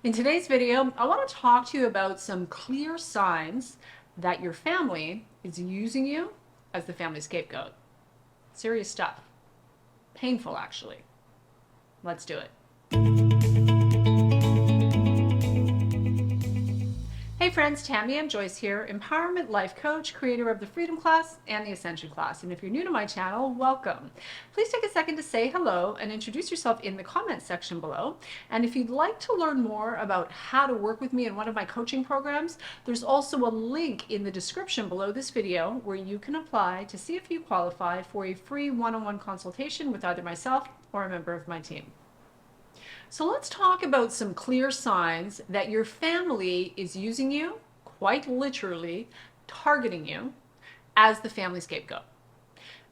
In today's video, I want to talk to you about some clear signs that your family is using you as the family scapegoat. Serious stuff. Painful, actually. Let's do it. Hey friends, Tamie M, Joyce here, empowerment life coach, creator of the Freedom class and the Ascension class. And if you're new to my channel, welcome. Please take a second to say hello and introduce yourself in the comments section below. And if you'd like to learn more about how to work with me in one of my coaching programs, there's also a link in the description below this video where you can apply to see if you qualify for a free one-on-one consultation with either myself or a member of my team. So let's talk about some clear signs that your family is using you, quite literally targeting you, as the family scapegoat.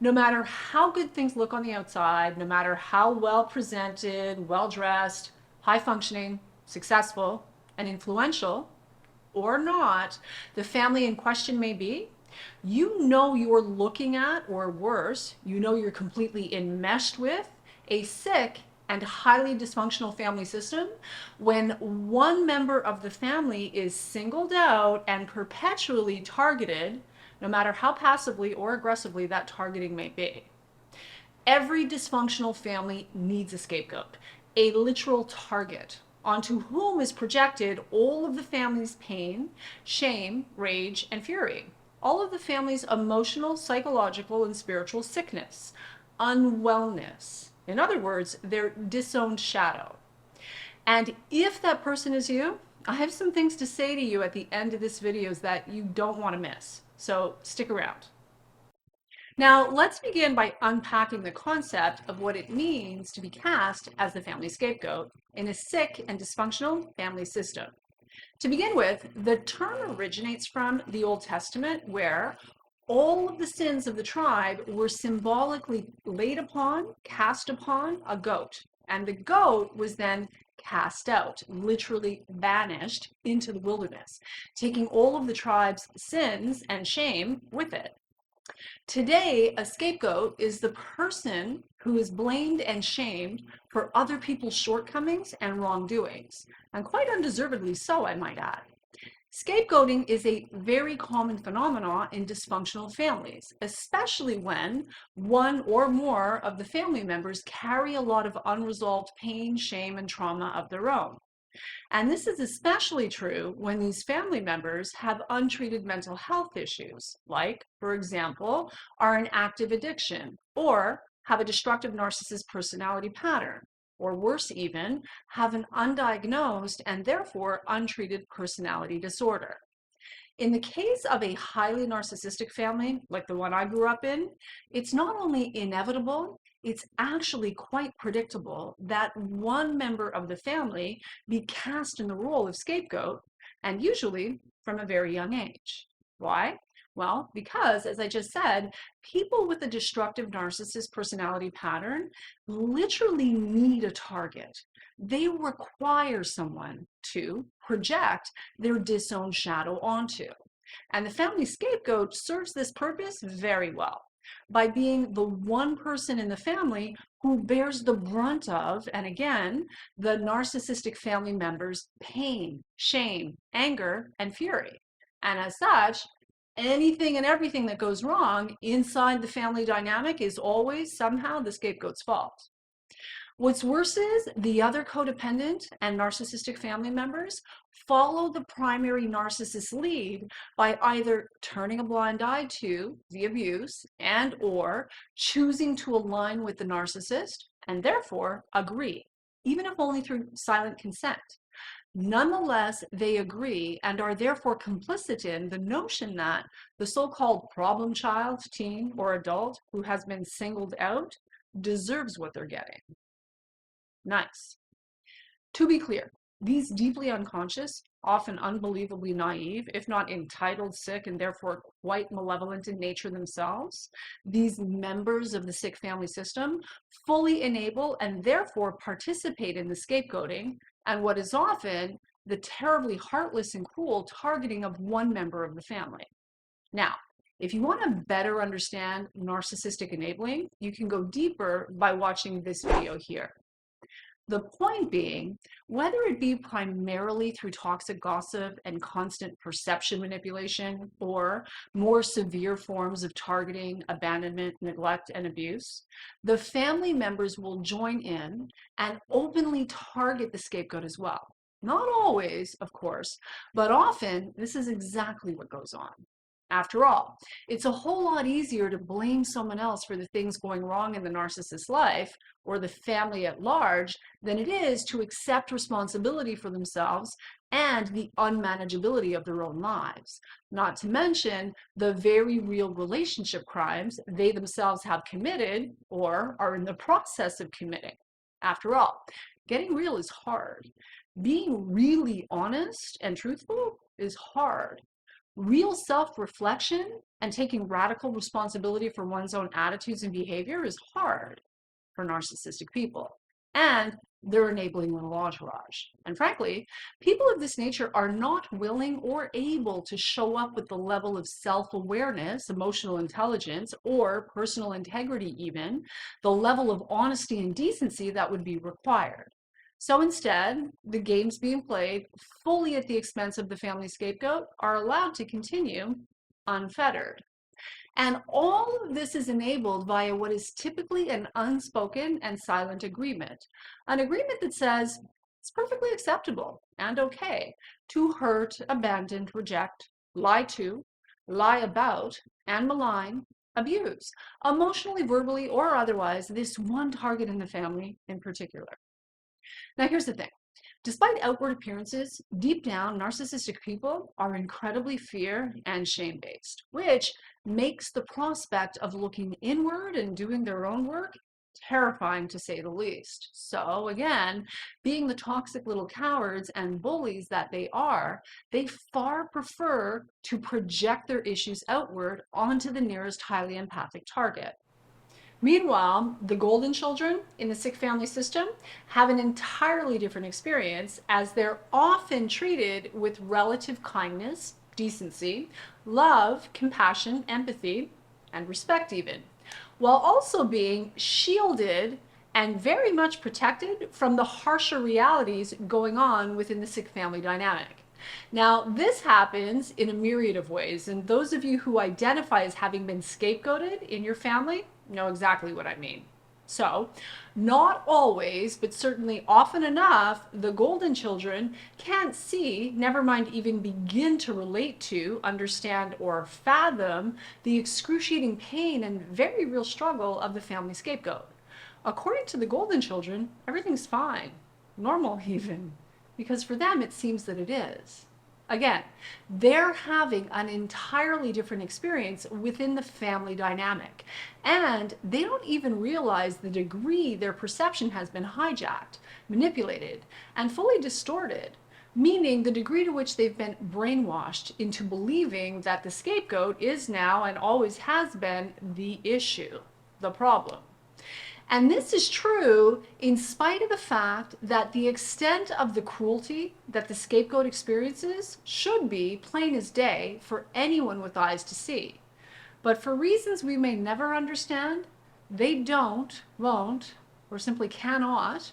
No matter how good things look on the outside, no matter how well presented, well dressed, high functioning, successful, and influential or not the family in question may be, you know you're looking at, or worse, you know you're completely enmeshed with a sick and highly dysfunctional family system when one member of the family is singled out and perpetually targeted, no matter how passively or aggressively that targeting may be. Every dysfunctional family needs a scapegoat, a literal target onto whom is projected all of the family's pain, shame, rage, and fury. All of the family's emotional, psychological, and spiritual sickness, unwellness. In other words, their disowned shadow. And if that person is you, I have some things to say to you at the end of this video that you don't want to miss. So stick around. Now, let's begin by unpacking the concept of what it means to be cast as the family scapegoat in a sick and dysfunctional family system. To begin with, the term originates from the Old Testament, where all of the sins of the tribe were symbolically laid upon, cast upon a goat. And the goat was then cast out, literally banished into the wilderness, taking all of the tribe's sins and shame with it. Today, a scapegoat is the person who is blamed and shamed for other people's shortcomings and wrongdoings, and quite undeservedly so, I might add. Scapegoating is a very common phenomenon in dysfunctional families, especially when one or more of the family members carry a lot of unresolved pain, shame, and trauma of their own. And this is especially true when these family members have untreated mental health issues, like, for example, are in active addiction, or have a destructive narcissist personality pattern, or worse even, have an undiagnosed and therefore untreated personality disorder. In the case of a highly narcissistic family, like the one I grew up in, it's not only inevitable, it's actually quite predictable that one member of the family be cast in the role of scapegoat, and usually from a very young age. Why? Well, because, as I just said, people with a destructive narcissist personality pattern literally need a target. They require someone to project their disowned shadow onto. And the family scapegoat serves this purpose very well by being the one person in the family who bears the brunt of, and again, the narcissistic family member's pain, shame, anger, and fury. And as such, anything and everything that goes wrong inside the family dynamic is always somehow the scapegoat's fault. What's worse is the other codependent and narcissistic family members follow the primary narcissist lead by either turning a blind eye to the abuse and or choosing to align with the narcissist and therefore agree, even if only through silent consent. Nonetheless, they agree and are therefore complicit in the notion that the so-called problem child, teen, or adult who has been singled out deserves what they're getting. Nice. To be clear, these deeply unconscious, often unbelievably naive, if not entitled, sick, and therefore quite malevolent in nature themselves, these members of the sick family system fully enable and therefore participate in the scapegoating and what is often the terribly heartless and cruel targeting of one member of the family. Now, if you want to better understand narcissistic enabling, you can go deeper by watching this video here. The point being, whether it be primarily through toxic gossip and constant perception manipulation, or more severe forms of targeting, abandonment, neglect, and abuse, the family members will join in and openly target the scapegoat as well. Not always, of course, but often this is exactly what goes on. After all, it's a whole lot easier to blame someone else for the things going wrong in the narcissist's life or the family at large than it is to accept responsibility for themselves and the unmanageability of their own lives. Not to mention the very real relationship crimes they themselves have committed or are in the process of committing. After all, getting real is hard. Being really honest and truthful is hard. Real self-reflection and taking radical responsibility for one's own attitudes and behavior is hard for narcissistic people. And they're enabling little entourage. And frankly, people of this nature are not willing or able to show up with the level of self-awareness, emotional intelligence, or personal integrity even, the level of honesty and decency that would be required. So instead, the games being played fully at the expense of the family scapegoat are allowed to continue unfettered. And all of this is enabled via what is typically an unspoken and silent agreement. An agreement that says it's perfectly acceptable and okay to hurt, abandon, reject, lie to, lie about, and malign, abuse, emotionally, verbally, or otherwise, this one target in the family in particular. Now, here's the thing. Despite outward appearances, deep down, narcissistic people are incredibly fear and shame-based, which makes the prospect of looking inward and doing their own work terrifying to say the least. So again, being the toxic little cowards and bullies that they far prefer to project their issues outward onto the nearest highly empathic target. Meanwhile, the golden children in the sick family system have an entirely different experience, as they're often treated with relative kindness, decency, love, compassion, empathy, and respect even, while also being shielded and very much protected from the harsher realities going on within the sick family dynamic. Now, this happens in a myriad of ways, and those of you who identify as having been scapegoated in your family know exactly what I mean. So, not always, but certainly often enough, the golden children can't see, never mind even begin to relate to, understand, or fathom the excruciating pain and very real struggle of the family scapegoat. According to the golden children, everything's fine, normal even, because for them it seems that it is. Again, they're having an entirely different experience within the family dynamic, and they don't even realize the degree their perception has been hijacked, manipulated, and fully distorted, meaning the degree to which they've been brainwashed into believing that the scapegoat is now and always has been the issue, the problem. And this is true in spite of the fact that the extent of the cruelty that the scapegoat experiences should be plain as day for anyone with eyes to see. But for reasons we may never understand, they don't, won't, or simply cannot,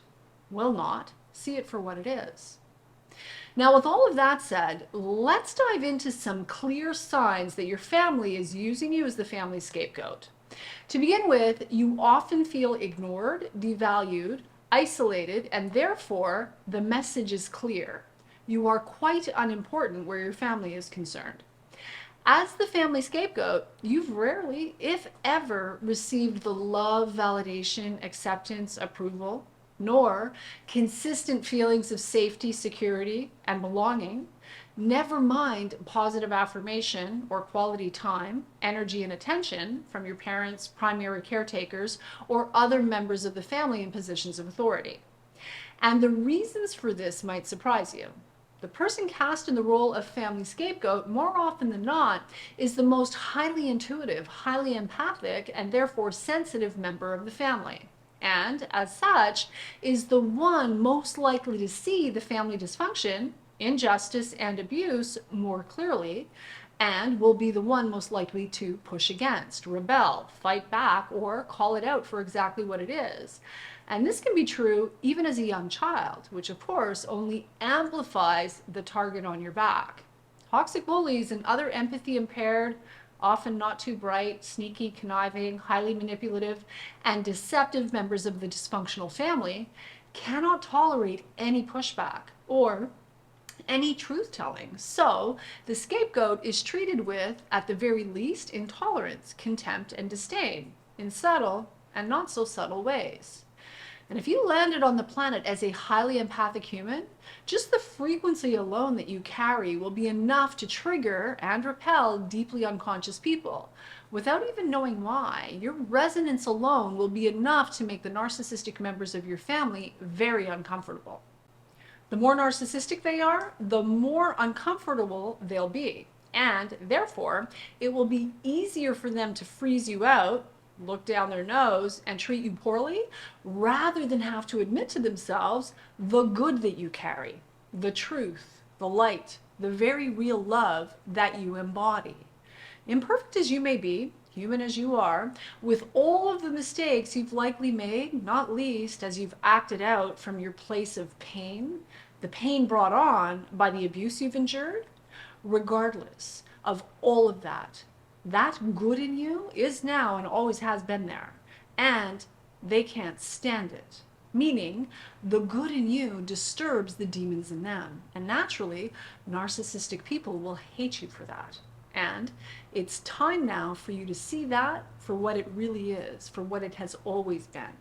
will not see it for what it is. Now, with all of that said, let's dive into some clear signs that your family is using you as the family scapegoat. To begin with, you often feel ignored, devalued, isolated, and therefore the message is clear. You are quite unimportant where your family is concerned. As the family scapegoat, you've rarely, if ever, received the love, validation, acceptance, approval, nor consistent feelings of safety, security, and belonging. Never mind positive affirmation or quality time, energy, and attention from your parents, primary caretakers, or other members of the family in positions of authority. And the reasons for this might surprise you. The person cast in the role of family scapegoat, more often than not, is the most highly intuitive, highly empathic, and therefore sensitive member of the family. And as such, is the one most likely to see the family dysfunction, injustice, and abuse more clearly, and will be the one most likely to push against, rebel, fight back, or call it out for exactly what it is. And this can be true even as a young child, which of course only amplifies the target on your back. Toxic bullies and other empathy impaired, often not too bright, sneaky, conniving, highly manipulative, and deceptive members of the dysfunctional family cannot tolerate any pushback or any truth telling. So the scapegoat is treated with, at the very least, intolerance, contempt, and disdain in subtle and not so subtle ways. And if you landed on the planet as a highly empathic human, just the frequency alone that you carry will be enough to trigger and repel deeply unconscious people. Without even knowing why, your resonance alone will be enough to make the narcissistic members of your family very uncomfortable. The more narcissistic they are, the more uncomfortable they'll be. And therefore, it will be easier for them to freeze you out, look down their nose, and treat you poorly, rather than have to admit to themselves the good that you carry, the truth, the light, the very real love that you embody. Imperfect as you may be, human as you are, with all of the mistakes you've likely made, not least as you've acted out from your place of pain, the pain brought on by the abuse you've endured, regardless of all of that, that good in you is now and always has been there, and they can't stand it. Meaning, the good in you disturbs the demons in them, and naturally, narcissistic people will hate you for that. And it's time now for you to see that for what it really is, for what it has always been.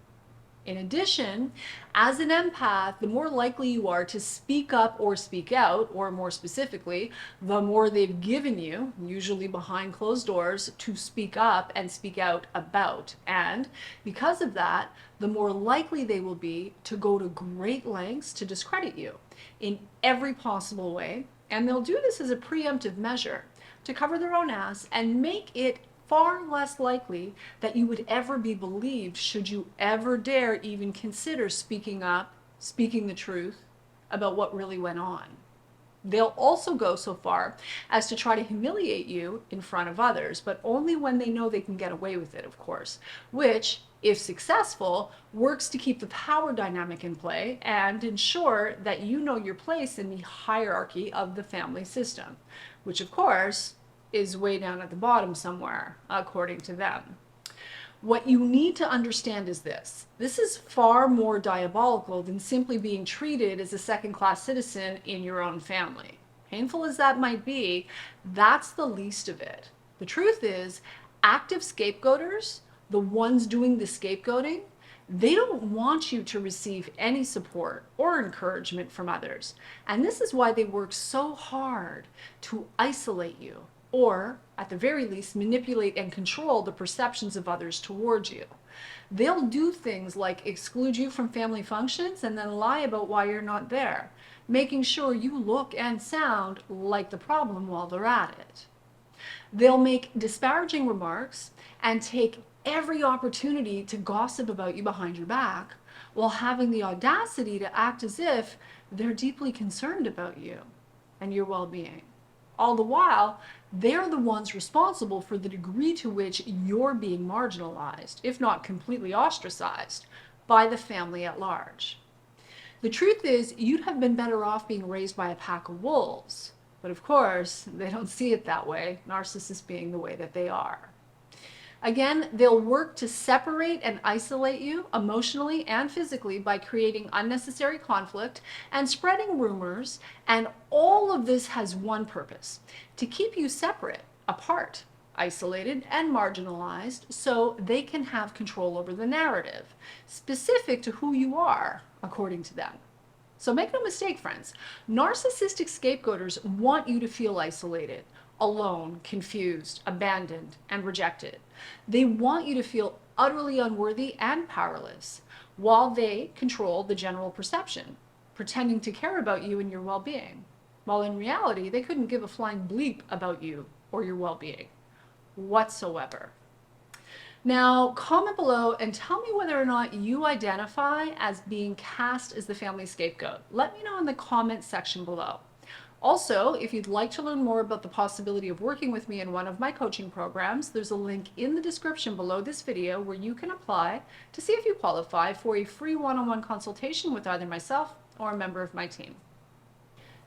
In addition, as an empath, the more likely you are to speak up or speak out, or more specifically, the more they've given you, usually behind closed doors, to speak up and speak out about. And because of that, the more likely they will be to go to great lengths to discredit you in every possible way. And they'll do this as a preemptive measure to cover their own ass and make it far less likely that you would ever be believed should you ever dare even consider speaking up, speaking the truth about what really went on. They'll also go so far as to try to humiliate you in front of others, but only when they know they can get away with it, of course, which, if successful, works to keep the power dynamic in play and ensure that you know your place in the hierarchy of the family system, which of course is way down at the bottom somewhere, according to them. What you need to understand is this. This is far more diabolical than simply being treated as a second-class citizen in your own family. Painful as that might be, that's the least of it. The truth is, active scapegoaters, the ones doing the scapegoating, they don't want you to receive any support or encouragement from others. And this is why they work so hard to isolate you, or at the very least manipulate and control the perceptions of others towards you. They'll do things like exclude you from family functions and then lie about why you're not there, making sure you look and sound like the problem while they're at it. They'll make disparaging remarks and take every opportunity to gossip about you behind your back, while having the audacity to act as if they're deeply concerned about you and your well-being. All the while, they're the ones responsible for the degree to which you're being marginalized, if not completely ostracized, by the family at large. The truth is, you'd have been better off being raised by a pack of wolves. But of course, they don't see it that way, narcissists being the way that they are. Again, they'll work to separate and isolate you emotionally and physically by creating unnecessary conflict and spreading rumors, and all of this has one purpose: to keep you separate, apart, isolated, and marginalized so they can have control over the narrative, specific to who you are, according to them. So make no mistake, friends, narcissistic scapegoaters want you to feel isolated, alone, confused, abandoned, and rejected. They want you to feel utterly unworthy and powerless, while they control the general perception, pretending to care about you and your well-being, while in reality they couldn't give a flying bleep about you or your well-being whatsoever. Now, comment below and tell me whether or not you identify as being cast as the family scapegoat. Let me know in the comment section below. Also, if you'd like to learn more about the possibility of working with me in one of my coaching programs, there's a link in the description below this video where you can apply to see if you qualify for a free one-on-one consultation with either myself or a member of my team.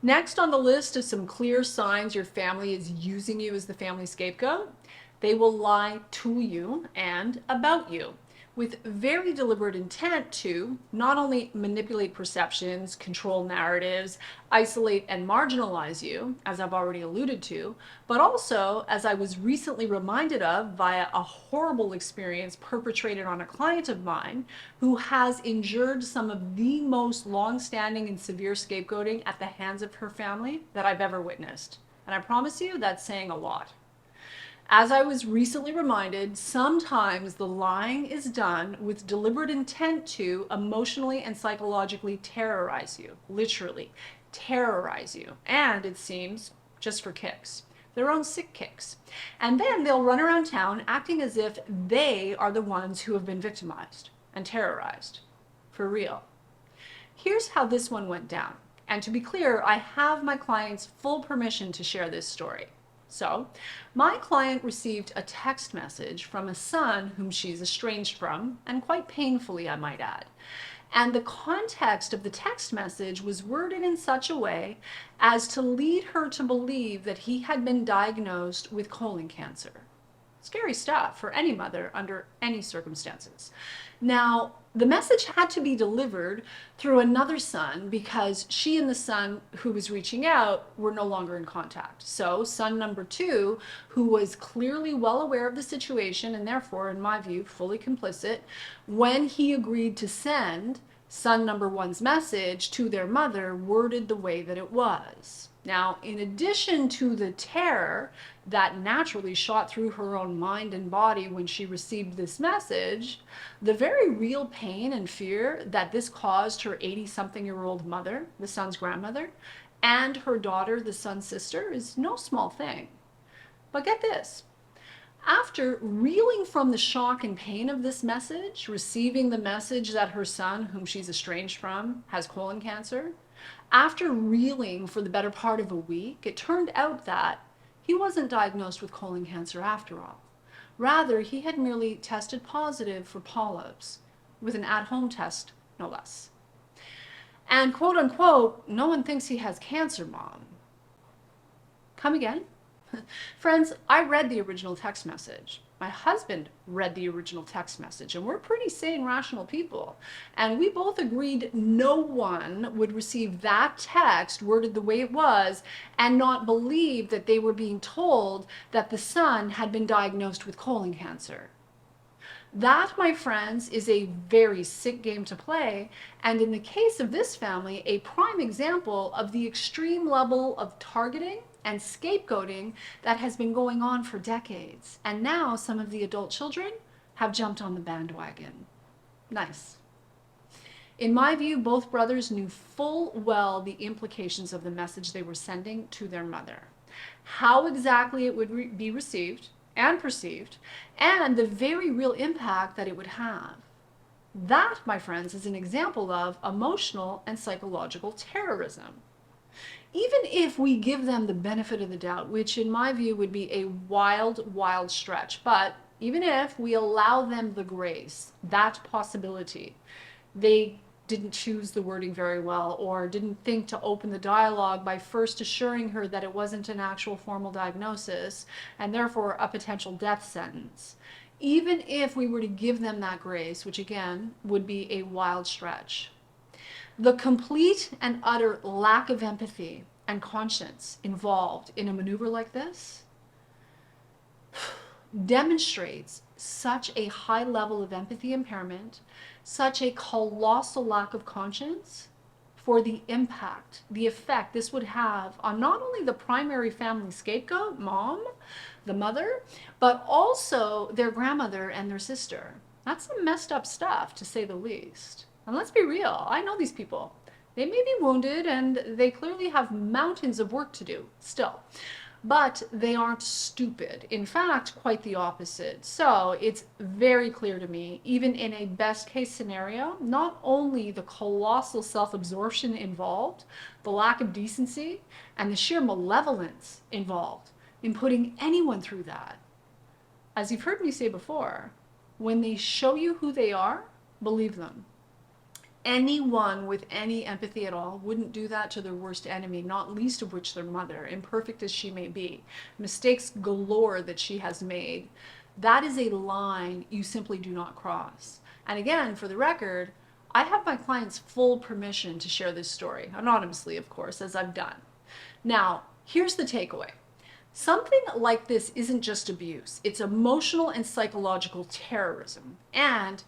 Next on the list of some clear signs your family is using you as the family scapegoat, they will lie to you and about you with very deliberate intent to not only manipulate perceptions, control narratives, isolate and marginalize you, as I've already alluded to, but also, as I was recently reminded of via a horrible experience perpetrated on a client of mine who has endured some of the most long-standing and severe scapegoating at the hands of her family that I've ever witnessed. And I promise you, that's saying a lot. As I was recently reminded, sometimes the lying is done with deliberate intent to emotionally and psychologically terrorize you, literally terrorize you, and it seems just for kicks, their own sick kicks. And then they'll run around town acting as if they are the ones who have been victimized and terrorized, for real. Here's how this one went down. And to be clear, I have my client's full permission to share this story. So, my client received a text message from a son whom she's estranged from, and quite painfully, I might add. And the context of the text message was worded in such a way as to lead her to believe that he had been diagnosed with colon cancer. Scary stuff for any mother under any circumstances. Now, the message had to be delivered through another son because she and the son who was reaching out were no longer in contact. So son number 2, who was clearly well aware of the situation and therefore, in my view, fully complicit, when he agreed to send son number 1's message to their mother, worded the way that it was. Now, in addition to the terror that naturally shot through her own mind and body when she received this message, the very real pain and fear that this caused her 80-something-year-old mother, the son's grandmother, and her daughter, the son's sister, is no small thing. But get this. After reeling from the shock and pain of this message, receiving the message that her son, whom she's estranged from, has colon cancer, after reeling for the better part of a week, it turned out that he wasn't diagnosed with colon cancer after all. Rather, he had merely tested positive for polyps, with an at-home test, no less. And quote unquote, no one thinks he has cancer, Mom. Come again? Friends, I read the original text message. My husband read the original text message, and we're pretty sane, rational people. And we both agreed no one would receive that text worded the way it was and not believe that they were being told that the son had been diagnosed with colon cancer. That, my friends, is a very sick game to play, and in the case of this family, a prime example of the extreme level of targeting and scapegoating that has been going on for decades. And now some of the adult children have jumped on the bandwagon. Nice. In my view, both brothers knew full well the implications of the message they were sending to their mother, how exactly it would be received and perceived, and the very real impact that it would have. That, my friends, is an example of emotional and psychological terrorism. Even if we give them the benefit of the doubt, which in my view would be a wild, wild stretch, but even if we allow them the grace, that possibility, they didn't choose the wording very well or didn't think to open the dialogue by first assuring her that it wasn't an actual formal diagnosis and therefore a potential death sentence. Even if we were to give them that grace, which again would be a wild stretch, the complete and utter lack of empathy and conscience involved in a maneuver like this demonstrates such a high level of empathy impairment, such a colossal lack of conscience for the impact, the effect this would have on not only the primary family scapegoat, mom, the mother, but also their grandmother and their sister. That's some messed up stuff, to say the least. And let's be real, I know these people. They may be wounded and they clearly have mountains of work to do still. but they aren't stupid. In fact, quite the opposite. So it's very clear to me, even in a best case scenario, not only the colossal self-absorption involved, the lack of decency, and the sheer malevolence involved in putting anyone through that. As you've heard me say before, when they show you who they are, believe them. Anyone with any empathy at all wouldn't do that to their worst enemy, not least of which their mother, imperfect as she may be, mistakes galore that she has made. That is a line you simply do not cross. And again, for the record, I have my clients' full permission to share this story, anonymously, of course, as I've done. Now, here's the takeaway. Something like this isn't just abuse. It's emotional and psychological terrorism. And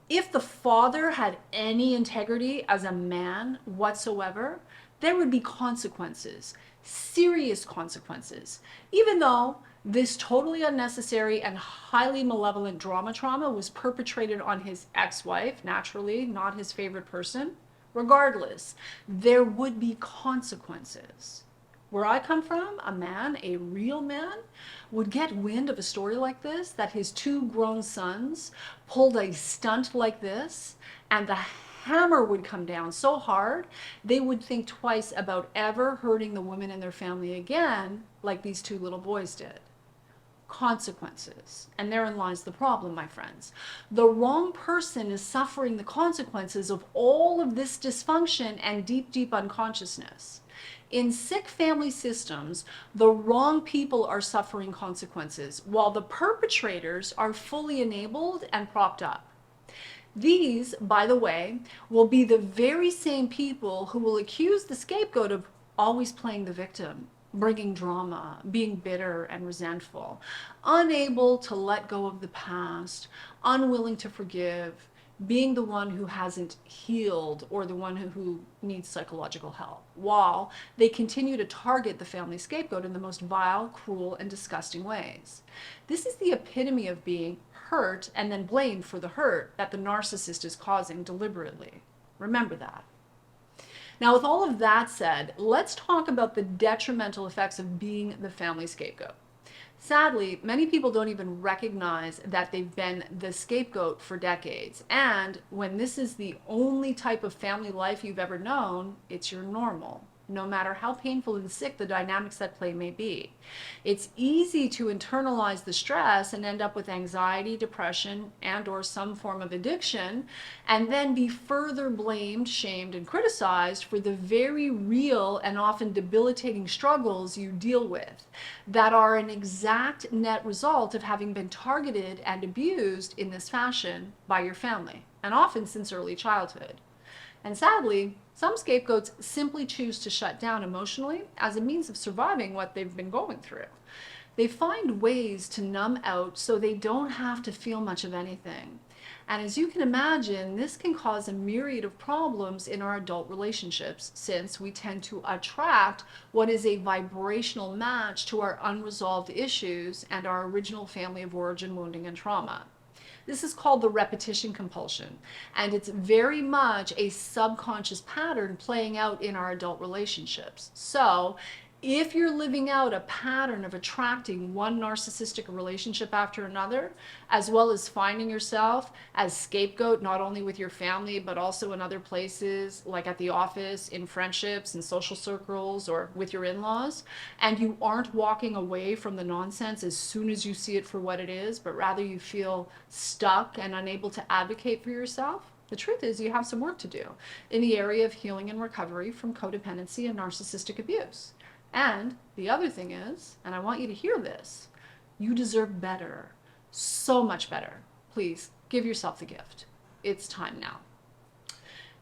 if the father had any integrity as a man whatsoever, there would be consequences, serious consequences. Even though this totally unnecessary and highly malevolent trauma was perpetrated on his ex-wife, naturally, not his favorite person, regardless, there would be consequences. Where I come from, a man, a real man, would get wind of a story like this, that his two grown sons pulled a stunt like this, and the hammer would come down so hard, they would think twice about ever hurting the women in their family again, like these two little boys did. Consequences. And therein lies the problem, my friends. The wrong person is suffering the consequences of all of this dysfunction and deep, deep unconsciousness. In sick family systems, the wrong people are suffering consequences, while the perpetrators are fully enabled and propped up. These, by the way, will be the very same people who will accuse the scapegoat of always playing the victim, bringing drama, being bitter and resentful, unable to let go of the past, unwilling to forgive, being the one who hasn't healed or the one who needs psychological help, while they continue to target the family scapegoat in the most vile, cruel, and disgusting ways. This is the epitome of being hurt and then blamed for the hurt that the narcissist is causing deliberately. Remember that. Now, with all of that said, let's talk about the detrimental effects of being the family scapegoat. Sadly, many people don't even recognize that they've been the scapegoat for decades. And when this is the only type of family life you've ever known, it's your normal, no matter how painful and sick the dynamics at play may be. It's easy to internalize the stress and end up with anxiety, depression, and or some form of addiction, and then be further blamed, shamed, and criticized for the very real and often debilitating struggles you deal with that are an exact net result of having been targeted and abused in this fashion by your family, and often since early childhood. And sadly, some scapegoats simply choose to shut down emotionally as a means of surviving what they've been going through. They find ways to numb out so they don't have to feel much of anything. And as you can imagine, this can cause a myriad of problems in our adult relationships, since we tend to attract what is a vibrational match to our unresolved issues and our original family of origin wounding and trauma. This is called the repetition compulsion, and it's very much a subconscious pattern playing out in our adult relationships. So if you're living out a pattern of attracting one narcissistic relationship after another, as well as finding yourself as scapegoat not only with your family, but also in other places, like at the office, in friendships, in social circles, or with your in-laws, and you aren't walking away from the nonsense as soon as you see it for what it is, but rather you feel stuck and unable to advocate for yourself, the truth is you have some work to do in the area of healing and recovery from codependency and narcissistic abuse. And the other thing is, and I want you to hear this, you deserve better, so much better. Please give yourself the gift. It's time now.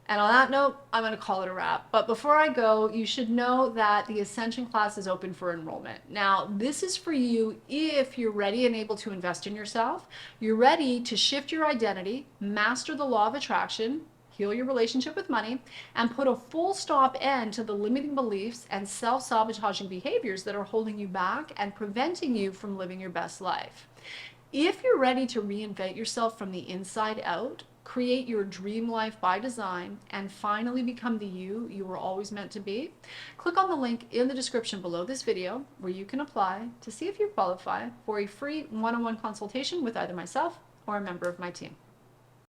And on that note, I'm going to call it a wrap. But before I go, you should know that the Ascension class is open for enrollment. Now, this is for you if you're ready and able to invest in yourself. You're ready to shift your identity, master the law of attraction, heal your relationship with money, and put a full stop end to the limiting beliefs and self-sabotaging behaviors that are holding you back and preventing you from living your best life. If you're ready to reinvent yourself from the inside out, create your dream life by design, and finally become the you were always meant to be, click on the link in the description below this video where you can apply to see if you qualify for a free one-on-one consultation with either myself or a member of my team.